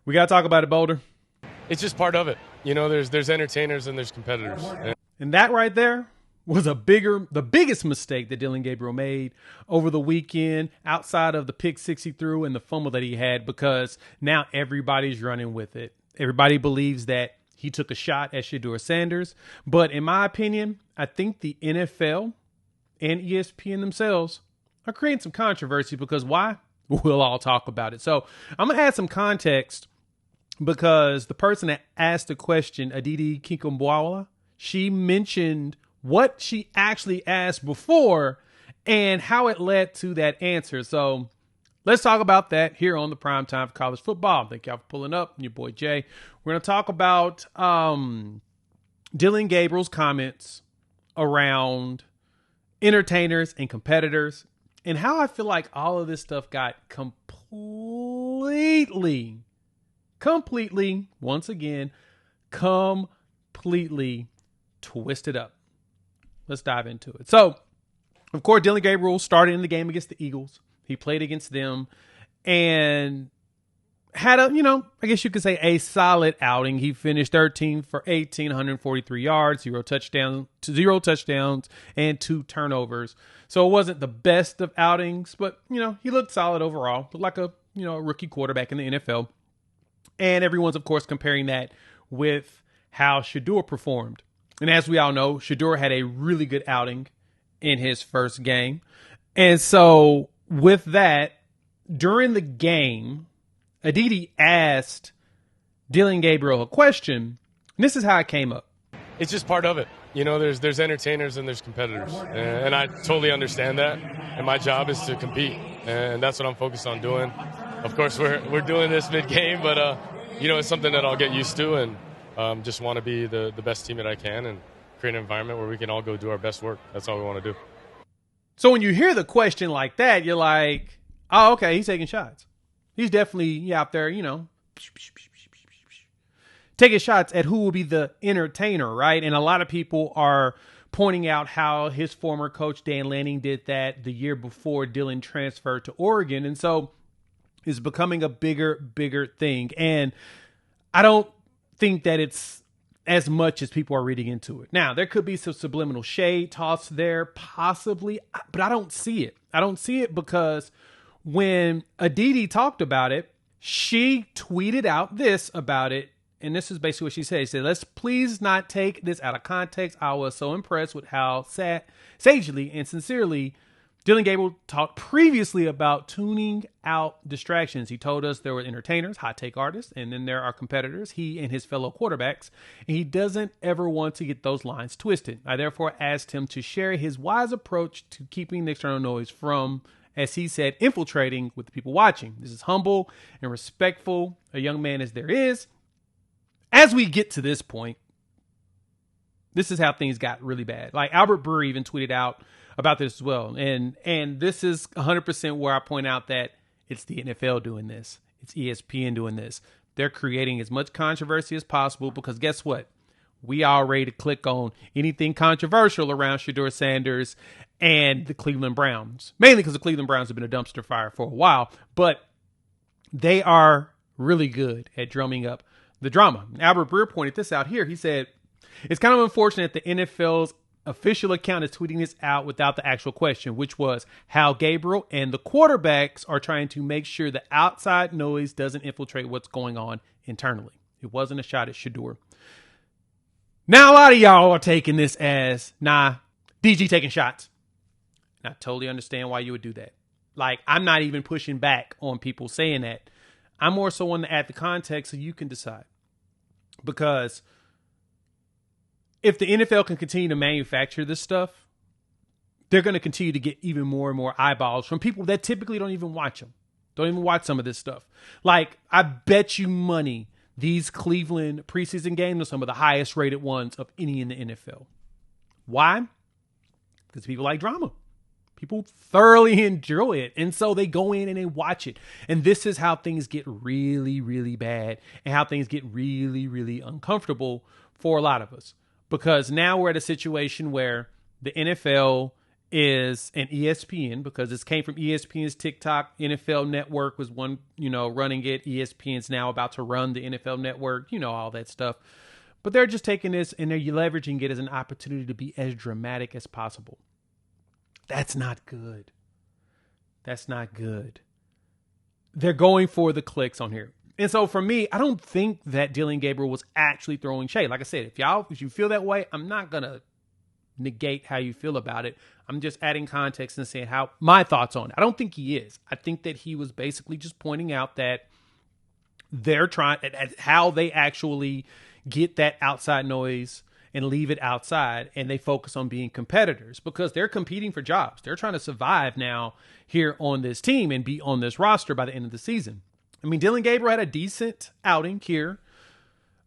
We got to talk about it, Boulder. It's just part of it. You know, there's entertainers and there's competitors. And that right there was the biggest mistake that Dillion Gabriel made over the weekend, outside of the pick six he threw and the fumble that he had, because now everybody's running with it. Everybody believes that he took a shot at Shedeur Sanders. But in my opinion, I think the NFL and ESPN themselves are creating some controversy, because why? We'll all talk about it. So I'm going to add some context, because the person that asked the question, Aditi Kikumbwala, she mentioned what she actually asked before and how it led to that answer. So let's talk about that here on the Prime Time for College Football. Thank y'all for pulling up. Your boy Jay. We're going to talk about Dillion Gabriel's comments around entertainers and competitors, and how I feel like all of this stuff got completely, once again, completely twisted up. Let's dive into it. So, of course, Dillion Gabriel started in the game against the Eagles. He played against them and had a, I guess you could say a solid outing. He finished 13 for 18, 143 yards, zero touchdowns, and 2 turnovers. So it wasn't the best of outings, but, he looked solid overall. Looked like a rookie quarterback in the NFL. And everyone's, of course, comparing that with how Shedeur performed. And as we all know, Shedeur had a really good outing in his first game. And so with that, during the game, Aditi asked Dillion Gabriel a question, and this is how it came up. It's just part of it. You know, there's entertainers and there's competitors. And I totally understand that. And my job is to compete. And that's what I'm focused on doing. Of course, we're doing this mid-game, but, it's something that I'll get used to, and just want to be the best team that I can and create an environment where we can all go do our best work. That's all we want to do. So when you hear the question like that, you're like, oh, okay, he's taking shots. He's definitely out there, taking shots at who will be the entertainer, right? And a lot of people are pointing out how his former coach, Dan Lanning, did that the year before Dillion transferred to Oregon. And so it's becoming a bigger thing. And I don't think that it's as much as people are reading into it. Now, there could be some subliminal shade tossed there, possibly, but I don't see it. I don't see it because when Aditi talked about it, she tweeted out this about it. And this is basically what she said. She said, let's please not take this out of context. I was so impressed with how sagely and sincerely Dillion Gabriel talked previously about tuning out distractions. He told us there were entertainers, hot take artists, and then there are competitors, he and his fellow quarterbacks. And he doesn't ever want to get those lines twisted. I therefore asked him to share his wise approach to keeping the external noise from, as he said, infiltrating with the people watching. This is humble and respectful, a young man as there is. As we get to this point, this is how things got really bad. Like Albert Breer even tweeted out about this as well. And this is 100% where I point out that it's the NFL doing this. It's ESPN doing this. They're creating as much controversy as possible because guess what? We all ready to click on anything controversial around Shedeur Sanders and the Cleveland Browns. Mainly because the Cleveland Browns have been a dumpster fire for a while. But they are really good at drumming up the drama. Albert Breer pointed this out here. He said, it's kind of unfortunate the NFL's official account is tweeting this out without the actual question, which was how Gabriel and the quarterbacks are trying to make sure the outside noise doesn't infiltrate what's going on internally. It wasn't a shot at Shedeur. Now, a lot of y'all are taking this as, nah, DG taking shots. And I totally understand why you would do that. Like, I'm not even pushing back on people saying that. I'm more so wanting to add the context so you can decide. Because if the NFL can continue to manufacture this stuff, they're going to continue to get even more and more eyeballs from people that typically don't even watch them. Don't even watch some of this stuff. Like, I bet you money these Cleveland preseason games are some of the highest rated ones of any in the NFL. Why? Because people like drama. People thoroughly enjoy it. And so they go in and they watch it. And this is how things get really, really bad and how things get really, really uncomfortable for a lot of us. Because now we're at a situation where the NFL is an ESPN, because this came from ESPN's TikTok. NFL Network was one, running it. ESPN's now about to run the NFL Network, all that stuff. But they're just taking this and they're leveraging it as an opportunity to be as dramatic as possible. That's not good. That's not good. They're going for the clicks on here. And so for me, I don't think that Dillion Gabriel was actually throwing shade. Like I said, if you feel that way, I'm not going to negate how you feel about it. I'm just adding context and saying how my thoughts on it. I don't think he is. I think that he was basically just pointing out that they're trying at how they actually get that outside noise and leave it outside, and they focus on being competitors because they're competing for jobs. They're trying to survive now here on this team and be on this roster by the end of the season. I mean, Dillion Gabriel had a decent outing here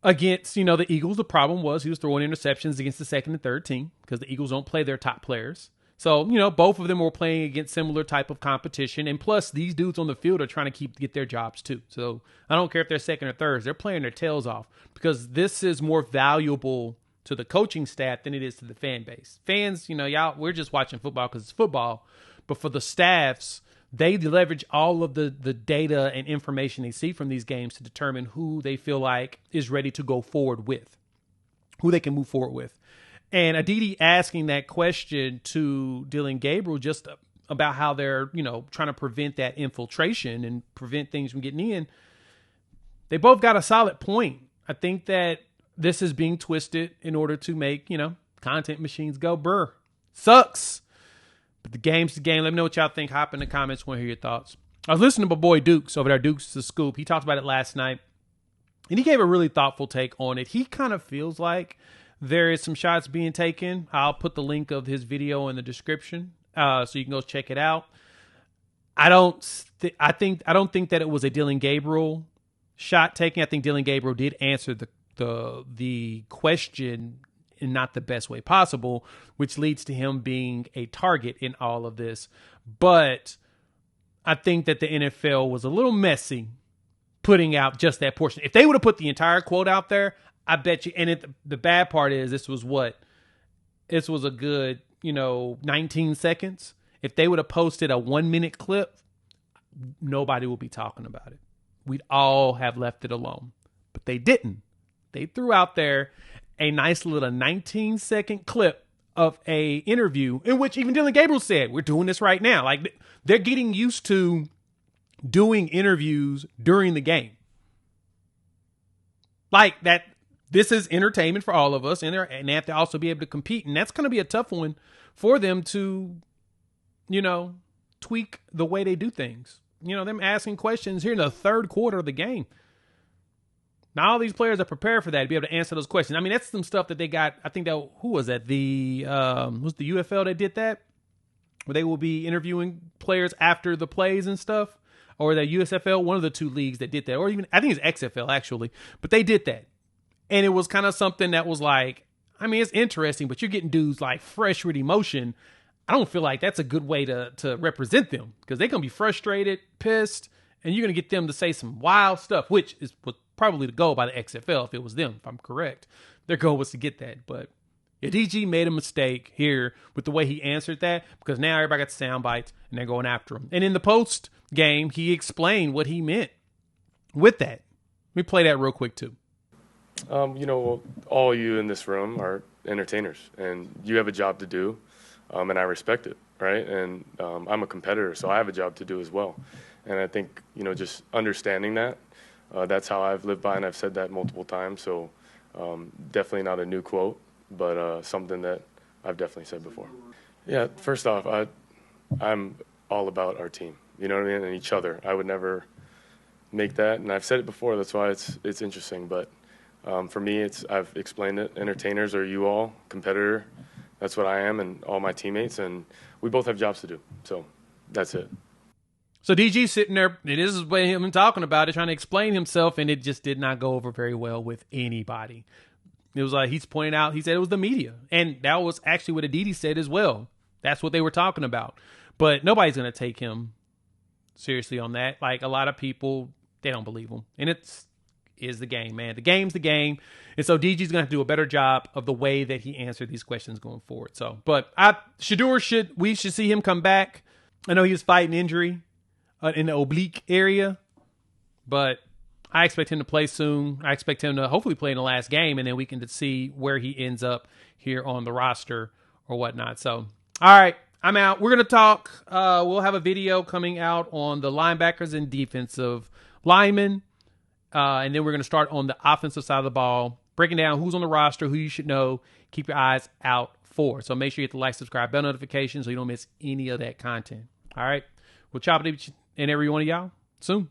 against, the Eagles. The problem was he was throwing interceptions against the second and third team because the Eagles don't play their top players. So, both of them were playing against similar type of competition. And plus, these dudes on the field are trying to get their jobs too. So I don't care if they're second or thirds. They're playing their tails off because this is more valuable to the coaching staff than it is to the fan base. Fans, y'all, we're just watching football because it's football. But for the staffs, they leverage all of the data and information they see from these games to determine who they feel like is ready to go forward with, who they can move forward with. And Aditi asking that question to Dillion Gabriel just about how they're, trying to prevent that infiltration and prevent things from getting in. They both got a solid point. I think that this is being twisted in order to make, content machines go brr. Sucks. But the game's the game. Let me know what y'all think. Hop in the comments. Want to hear your thoughts. I was listening to my boy Dukes over there. Dukes the Scoop. He talked about it last night, and he gave a really thoughtful take on it. He kind of feels like there is some shots being taken. I'll put the link of his video in the description, so you can go check it out. I don't think that it was a Dillion Gabriel shot taken. I think Dillion Gabriel did answer the question in not the best way possible, which leads to him being a target in all of this. But I think that the NFL was a little messy putting out just that portion. If they would have put the entire quote out there, I bet you. And the bad part is this was a good, 19 seconds. If they would have posted a 1 minute clip, nobody would be talking about it. We'd all have left it alone, but they didn't. They threw out there a nice little 19-second clip of a interview in which even Dillion Gabriel said, we're doing this right now. Like, they're getting used to doing interviews during the game. Like that, this is entertainment for all of us, and they have to also be able to compete. And that's going to be a tough one for them to, tweak the way they do things. Them asking questions here in the third quarter of the game. Now all these players are prepared for that, to be able to answer those questions. I mean, that's some stuff that they got. I think that, who was that? Was the UFL that did that? Where they will be interviewing players after the plays and stuff? Or the USFL, one of the two leagues that did that. Or even, I think it's XFL actually. But they did that. And it was kind of something that was like, I mean, it's interesting, but you're getting dudes like fresh with emotion. I don't feel like that's a good way to represent them, because they're going to be frustrated, pissed, and you're going to get them to say some wild stuff, which is probably the goal by the XFL if it was them, if I'm correct. Their goal was to get that. But DG made a mistake here with the way he answered that, because now everybody got the sound bites and they're going after him. And in the post game, he explained what he meant with that. Let me play that real quick too. All you in this room are entertainers, and you have a job to do, and I respect it, right? And I'm a competitor, so I have a job to do as well. And I think, just understanding that, that's how I've lived by, and I've said that multiple times. So definitely not a new quote, but something that I've definitely said before. Yeah, first off, I'm all about our team, you know what I mean, and each other. I would never make that, and I've said it before. That's why it's interesting. But for me, I've explained it. Entertainers are you all, competitor. That's what I am, and all my teammates, and we both have jobs to do. So that's it. So DG's sitting there, and this is what him talking about it, trying to explain himself, and it just did not go over very well with anybody. It was like he's pointing out, he said it was the media. And that was actually what Aditi said as well. That's what they were talking about. But nobody's going to take him seriously on that. Like, a lot of people, they don't believe him. And is the game, man. The game's the game. And so DG's going to have to do a better job of the way that he answered these questions going forward. So, but Shedeur we should see him come back. I know he was fighting injury in the oblique area, but I expect him to play soon. I expect him to hopefully play in the last game, and then we can see where he ends up here on the roster or whatnot. So, all right, I'm out. We're going to talk. We'll have a video coming out on the linebackers and defensive linemen, and then we're going to start on the offensive side of the ball, breaking down who's on the roster, who you should know, keep your eyes out for. So make sure you hit the like, subscribe, bell notifications so you don't miss any of that content. All right, we'll chop it and every one of y'all soon.